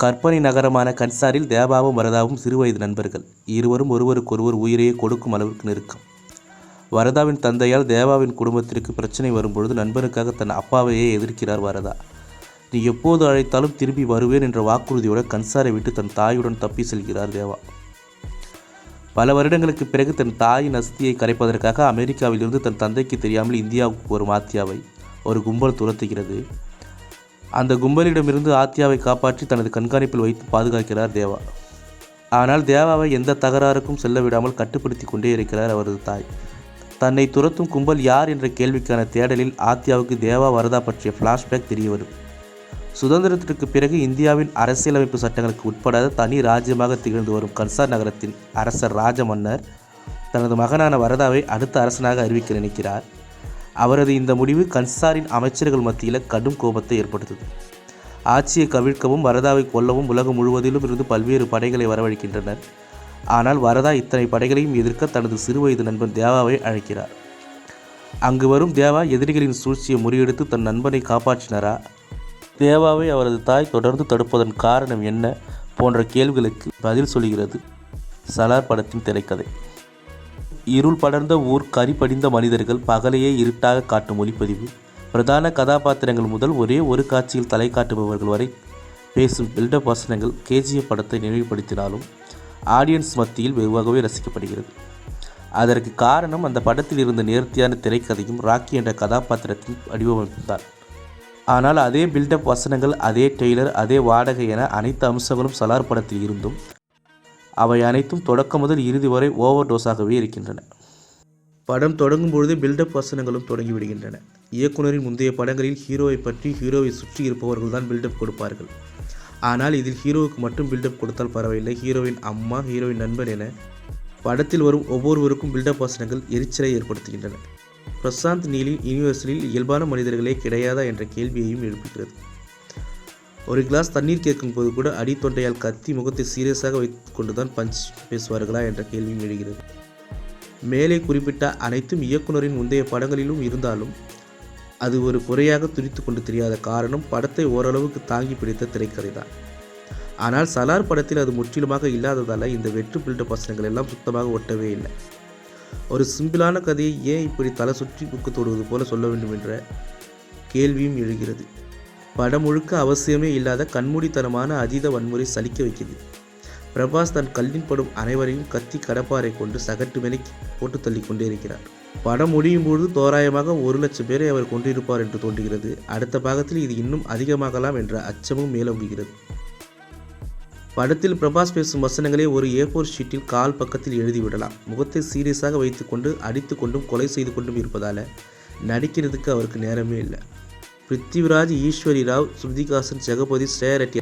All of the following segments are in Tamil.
கற்பனை நகரமான கன்சாரில் தேவாவும் வரதாவும் சிறுவயது நண்பர்கள். இருவரும் ஒருவருக்கொருவர் உயிரையே கொடுக்கும் அளவுக்கு நெருக்கம். வரதாவின் தந்தையால் தேவாவின் குடும்பத்திற்கு பிரச்சனை வரும்பொழுது நண்பனுக்காக தன் அப்பாவையே எதிர்க்கிறார் வரதா. நீ எப்போது அழைத்தாலும் திரும்பி வருவேன் என்ற வாக்குறுதியோடு கன்சாரை விட்டு தன் தாயுடன் தப்பி செல்கிறார் தேவா. பல வருடங்களுக்கு பிறகு தன் தாயின் அஸ்தியை கரைப்பதற்காக அமெரிக்காவிலிருந்து தன் தந்தைக்கு தெரியாமல் இந்தியாவுக்கு வரும் ஆத்யாவை ஒரு கும்பல் துரத்துகிறது. அந்த கும்பலிடமிருந்து ஆத்யாவை காப்பாற்றி தனது கண்காணிப்பில் வைத்து பாதுகாக்கிறார் தேவா. ஆனால் தேவாவை எந்த தகராறுக்கும் செல்ல விடாமல் கட்டுப்படுத்தி கொண்டே இருக்கிறார் அவரது தாய். தன்னை துரத்தும் கும்பல் யார் என்ற கேள்விக்கான தேடலில் ஆத்யாவுக்கு தேவா வரதா பற்றிய ஃப்ளாஷ்பேக் தெரியவரும். சுதந்திரத்திற்கு பிறகு இந்தியாவின் அரசியலமைப்பு சட்டங்களுக்கு உட்படாத தனி ராஜ்யமாக திகழ்ந்து வரும் கன்சார் நகரத்தின் அரசர் ராஜ மன்னர் தனது மகனான வரதாவை அடுத்த அரசனாக அறிவிக்க நினைக்கிறார். அவரது இந்த முடிவு கன்சாரின் அமைச்சர்கள் மத்தியில் கடும் கோபத்தை ஏற்படுத்தது. ஆட்சியை கவிழ்க்கவும் வரதாவை கொல்லவும் உலகம் முழுவதிலும் இருந்து பல்வேறு படைகளை வரவழைக்கின்றனர். ஆனால் வரதா இத்தனை படைகளையும் எதிர்க்க தனது சிறுவயது நண்பன் தேவாவை அழைக்கிறார். அங்கு வரும் தேவா எதிரிகளின் சூழ்ச்சியை முறியடித்து தன் நண்பனை காப்பாற்றினாரா, தேவாவை அவரது தாய் தொடர்ந்து தடுப்பதன் காரணம் என்ன போன்ற கேள்விகளுக்கு பதில் சொல்கிறது சலார் படத்தின் திரைக்கதை. இருள் படர்ந்த ஊர், கரி படிந்த மனிதர்கள், பகலையே இருட்டாக காட்டும் ஒளிப்பதிவு, பிரதான கதாபாத்திரங்கள் முதல் ஒரே ஒரு காட்சியில் தலை காட்டுபவர்கள் வரை பேசும் பில்டப் வசனங்கள் கேஜிஎஃப் படத்தை நினைவுபடுத்தினாலும் ஆடியன்ஸ் மத்தியில் வெகுவாகவே ரசிக்கப்படுகிறது. அதற்கு காரணம் அந்த படத்தில் இருந்த நேர்த்தியான திரைக்கதையும் ராக்கி என்ற கதாபாத்திரத்தின் வடிவமைப்பும் தான். ஆனால் அதே பில்டப் வசனங்கள், அதே டெய்லர், அதே வாடகை என அனைத்து அம்சங்களும் சலார் படத்தில் இருந்தும் அவை அனைத்தும் தொடக்கம் முதல் இறுதி வரை ஓவர் டோஸாகவே இருக்கின்றன. படம் தொடங்கும் பொழுதே பில்டப் வசனங்களும் தொடங்கிவிடுகின்றன. இயக்குனரின் முந்தைய படங்களில் ஹீரோவை பற்றி ஹீரோவை சுற்றி இருப்பவர்கள் தான் பில்டப் கொடுப்பார்கள். ஆனால் இதில் ஹீரோவுக்கு மட்டும் பில்டப் கொடுத்தால் பரவாயில்லை, ஹீரோவின் அம்மா, ஹீரோவின் நண்பன் என படத்தில் வரும் ஒவ்வொருவருக்கும் பில்டப் வசனங்கள் எரிச்சலை ஏற்படுத்துகின்றன. பிரசாந்த் நீலின் யூனிவர்சலில் இயல்பான மனிதர்களே கிடையாதா என்ற கேள்வியையும் எழுப்புகிறது. ஒரு கிளாஸ் தண்ணீர் கேட்கும் போது கூட அடி தொண்டையால் கத்தி முகத்தை சீரியஸாக வைத்து கொண்டுதான் பஞ்ச் பேசுவார்களா என்ற கேள்வியும் எழுகிறது. மேலே குறிப்பிட்ட அனைத்தும் இயக்குனரின் முந்தைய படங்களிலும் இருந்தாலும் அது ஒரு குறையாக துடித்து கொண்டு தெரியாத காரணம் படத்தை ஓரளவுக்கு தாங்கி பிடித்த திரைக்கதை தான். ஆனால் சலார் படத்தில் அது முற்றிலுமாக இல்லாததால் இந்த வெற்று பில்டப் வசனங்கள் எல்லாம் சுத்தமாக ஒட்டவே இல்லை. ஒரு சிம்பிளான கதையை ஏன் இப்படி தலை சுற்றி தூக்கு தொடுவது போல சொல்ல வேண்டும் என்ற கேள்வியும் எழுகிறது. படம் முழுக்க அவசியமே இல்லாத கண்மூடித்தனமான அதீத வன்முறை சலிக்க வைக்கிறது. பிரபாஸ் தன் கல்லின் படும் அனைவரையும் கத்தி கடப்பாரை கொண்டு சகட்டு மேலைக்கு போட்டு தள்ளி கொண்டே இருக்கிறார். படம் முடியும் பொழுது தோராயமாக 1,00,000 பேரை அவர் கொண்டிருப்பார் என்று தோன்றுகிறது. அடுத்த பாகத்தில் இது இன்னும் அதிகமாகலாம் என்ற அச்சமும் மேலோங்குகிறது. படத்தில் பிரபாஸ் பேசும் வசனங்களே ஒரு A4 ஷீட்டில் கால் பக்கத்தில் எழுதிவிடலாம். முகத்தை சீரியஸாக வைத்துக்கொண்டு அடித்து கொண்டும் கொலை செய்து கொண்டும் இருப்பதால் நடிக்கிறதுக்கு அவருக்கு நேரமே இல்லை. பிருத்திவிராஜ், ஈஸ்வரி ராவ், ஸ்ருதிகாசன், ஜெகபதி, ஸ்ரேயா ரெட்டி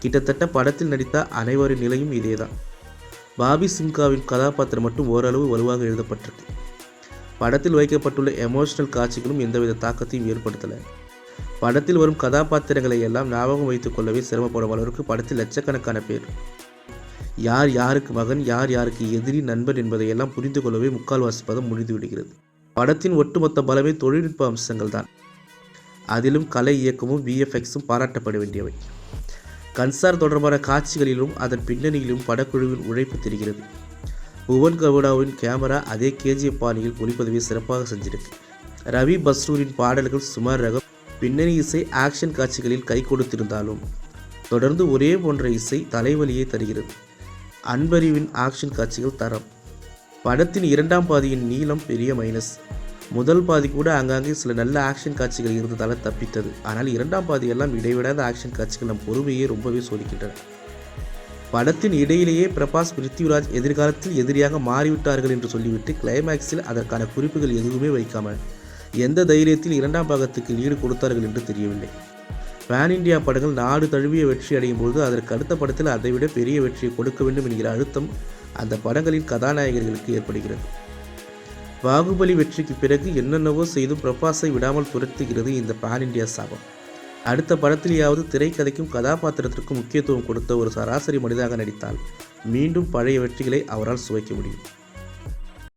கிட்டத்தட்ட படத்தில் நடித்த அனைவரின் நிலையும் இதேதான். பாபி சிம்காவின் கதாபாத்திரம் மட்டும் ஓரளவு வலுவாக எழுதப்பட்டிருக்கு. படத்தில் வைக்கப்பட்டுள்ள எமோஷனல் காட்சிகளும் எந்தவித தாக்கத்தையும் ஏற்படுத்தலை. படத்தில் வரும் கதாபாத்திரங்களை எல்லாம் ஞாபகம் வைத்துக் கொள்ளவே சிரமப்படும் அளவிற்கு படத்தில் லட்சக்கணக்கான பேர். யார் யாருக்கு மகன், யார் யாருக்கு எதிரி, நண்பன் என்பதையெல்லாம் புரிந்து கொள்ளவே முக்கால்வாசி பதம் முடிந்து விடுகிறது. படத்தின் ஒட்டுமொத்த பலமே தொழில்நுட்ப அம்சங்கள் தான். அதிலும் கலை, இயக்கமும் VFXும் பாராட்டப்பட வேண்டியவை. கன்சார் தொடர்பான காட்சிகளிலும் அதன் பின்னணியிலும் படக்குழுவின் உழைப்பு தெரிகிறது. புவன் கவுடாவின் கேமரா அதே KGF பாணியில் ஒளிப்பதிவை சிறப்பாக செஞ்சிருக்கு. ரவி பஸ்ரூரின் பாடல்கள் சுமார் ரகம். பின்னணி இசை ஆக்ஷன் காட்சிகளில் கை கொடுத்திருந்தாலும் தொடர்ந்து ஒரே போன்ற இசை தலைவலியை தருகிறது. அன்பறிவின் ஆக்ஷன் காட்சிகள் தரம். படத்தின் இரண்டாம் பாதியின் நீளம் பெரிய மைனஸ். முதல் பாதி கூட ஆங்காங்கே சில நல்ல ஆக்ஷன் காட்சிகள் இருந்ததால் தப்பித்தது. ஆனால் இரண்டாம் பாதியெல்லாம் இடைவிடாத ஆக்ஷன் காட்சிகள் நம் பொறுமையை ரொம்பவே சோதிக்கின்றன. படத்தின் இடையிலேயே பிரபாஸ், பிருத்திவிராஜ் எதிர்காலத்தில் எதிரியாக மாறிவிட்டார்கள் என்று சொல்லிவிட்டு கிளைமேக்ஸில் அதற்கான குறிப்புகள் எதுவுமே வைக்காமல் எந்த தைரியத்தில் இரண்டாம் பாகத்துக்கு லீடு கொடுத்தார்கள் என்று தெரியவில்லை. பேன் இண்டியா படங்கள் நாடு தழுவிய வெற்றி அடையும் பொழுது அதற்கு அடுத்த படத்தில் அதைவிட பெரிய வெற்றியை கொடுக்க வேண்டும் என்கிற அழுத்தம் அந்த படங்களின் கதாநாயகர்களுக்கு ஏற்படுகிறது. பாகுபலி வெற்றிக்கு பிறகு என்னென்னவோ செய்தும் பிரபாஸை விடாமல் துரத்துகிறது இந்த பேன் இண்டியா சாபம். அடுத்த படத்திலேயாவது திரைக்கதைக்கும் கதாபாத்திரத்திற்கும் முக்கியத்துவம் கொடுத்த ஒரு சராசரி மனிதனாக நடித்தால் மீண்டும் பழைய வெற்றிகளை அவரால் சுவைக்க முடியும்.